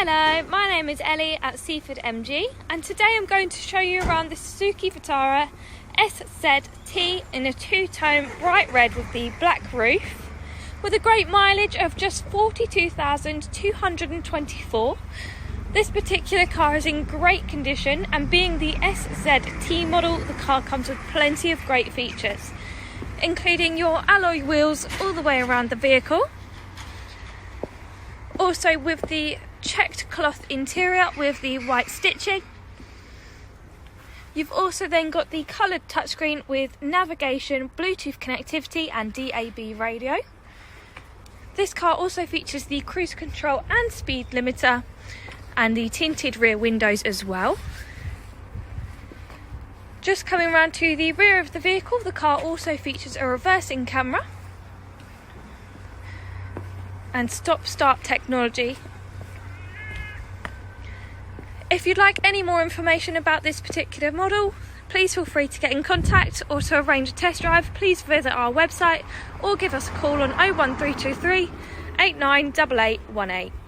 Hello, my name is Ellie at Seaford MG, and today I'm going to show you around the Suzuki Vitara SZT in a two-tone bright red with the black roof, with a great mileage of just 42,224. This particular car is in great condition, and being the SZT model, the car comes with plenty of great features, including your alloy wheels all the way around the vehicle. Also with the checked cloth interior with the white stitching. You've also then got the coloured touchscreen with navigation, Bluetooth connectivity and DAB radio. This car also features the cruise control and speed limiter and the tinted rear windows as well. Just coming around to the rear of the vehicle, the car also features a reversing camera and stop-start technology. If you'd like any more information about this particular model, please feel free to get in contact, or to arrange a test drive, please visit our website or give us a call on 01323 898818.